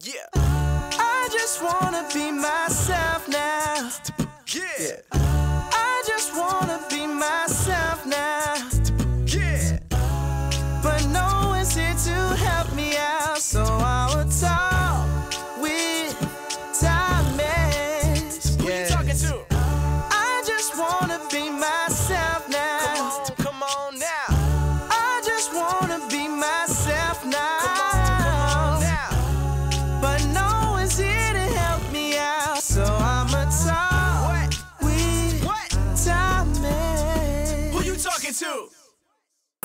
Yeah. I just wanna be myself now. Yeah. I just wanna be myself now. Yeah. But no one's here to help me out, so I will talk with Thomas. Who you talking to? I just wanna be myself now. Come on now. I just wanna be myself now. Come on now. But no one's here to help me out, so I'ma talk with Thomas. Who you talking to?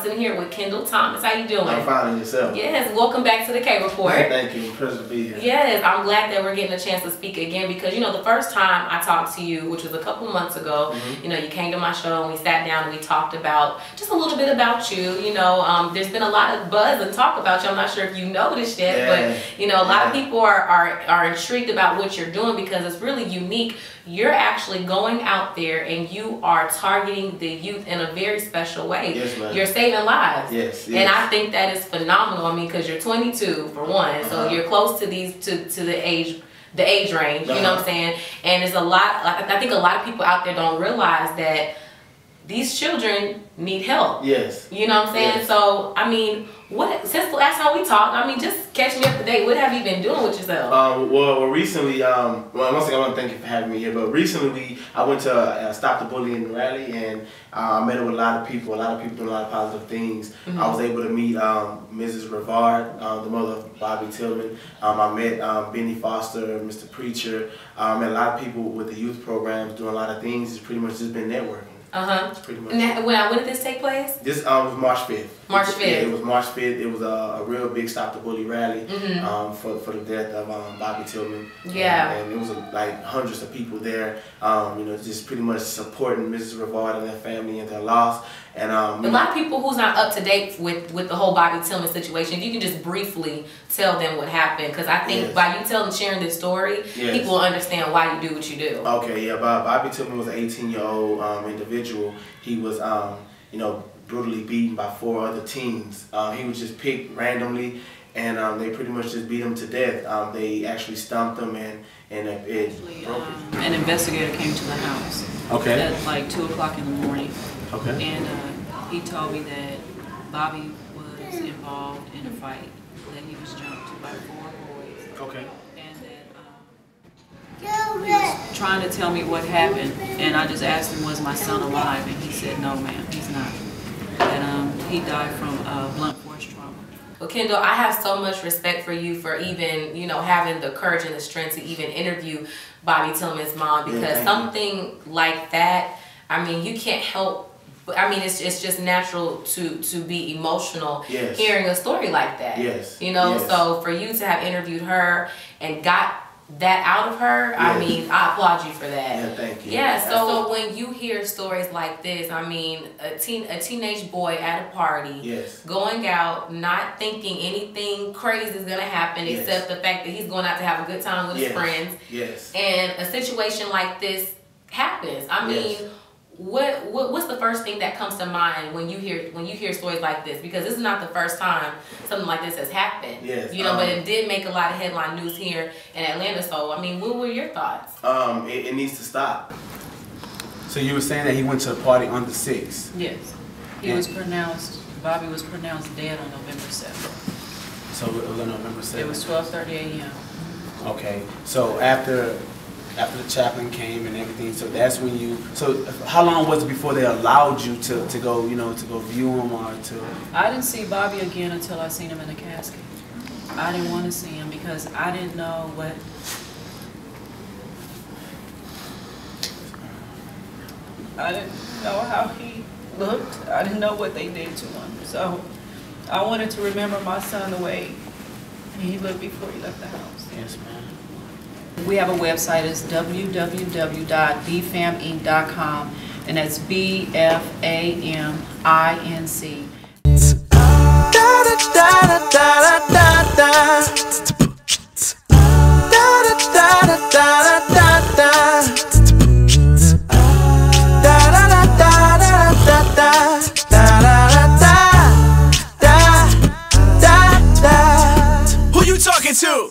Sitting here with Kendall Thomas. How you doing? I'm fine, and yourself? Yes, welcome back to the K Report. Thank you. Pleasure to be here. Yes, I'm glad that we're getting a chance to speak again because, you know, the first time I talked to you, which was a couple months ago, you know, you came to my show and we sat down and we talked about just a little bit about you. You know, there's been a lot of buzz and talk about you. I'm not sure if you noticed yet, but, you know, a lot of people are intrigued about what you're doing because it's really unique. You're actually going out there and you are targeting the youth in a very special way. Yes, ma'am. You're saving lives. Yes, yes. And I think that is phenomenal. I mean, because you're 22 for one, so you're close to these to the age range. You know what I'm saying? And there's a lot. I think a lot of people out there don't realize that these children need help. Yes. You know what I'm saying? Yes. So I mean, since the last time we talked, I mean, just catch me up to date. What have you been doing with yourself? Well, recently, well, once again, I want to thank you for having me here. But recently, I went to Stop the Bullying rally, and I met with a lot of people. A lot of people doing a lot of positive things. I was able to meet Mrs. Rivarde, the mother of Bobby Tillman. I met Benny Foster, Mr. Preacher. I met a lot of people with the youth programs doing a lot of things. It's pretty much just been networking. Pretty much. And when did this take place? This was March 5th. March 5th. Yeah, it was March 5th. It was a real big Stop the Bully rally for the death of Bobby Tillman. Yeah. And it was like hundreds of people there, you know, just pretty much supporting Mrs. Rivarde and their family and their loss. And a lot of people who's not up to date with the whole Bobby Tillman situation, if you can just briefly tell them what happened, because I think by you sharing this story, people will understand why you do what you do. Okay, yeah, Bobby Tillman was an 18-year-old individual. He was, you know, brutally beaten by 4 other teens. He was just picked randomly, and they pretty much just beat him to death. They actually stomped him, and it broke him. An investigator came to the house at like 2 o'clock in the morning. Okay. And he told me that Bobby was involved in a fight, that he was jumped by 4 boys. Okay. And that he was trying to tell me what happened, and I just asked him, was my son alive? And he said, no, ma'am, he's not. That he died from blunt force trauma. Well, Kendall, I have so much respect for you for even, you know, having the courage and the strength to even interview Bobby Tillman's mom, because something like that, I mean, you can't help. I mean, it's just natural to be emotional hearing a story like that. Yes. You know, so for you to have interviewed her and got that out of her, I mean, I applaud you for that. Yeah, thank you. Yeah, so when you hear stories like this, I mean, a teenage boy at a party, going out, not thinking anything crazy is gonna happen except the fact that he's going out to have a good time with his friends. And a situation like this happens. I mean, what's the first thing that comes to mind when you hear stories like this? Because this is not the first time something like this has happened. You know, but it did make a lot of headline news here in Atlanta. So I mean, what were your thoughts? It needs to stop. So you were saying that he went to a party on the 6th? Yes. Bobby was pronounced dead on November 7th. So it was on November 7th? It was 12:30 a.m. Okay. So after the chaplain came and everything, so that's when you, so how long was it before they allowed you to go, you know, to go view him or to? I didn't see Bobby again until I seen him in the casket. I didn't want to see him because I didn't know what, I didn't know how he looked. I didn't know what they did to him. So I wanted to remember my son the way he looked before he left the house. Yes, ma'am. We have a website, it's www.bfaminc.com, and that's BFAMINC. Who you talking to?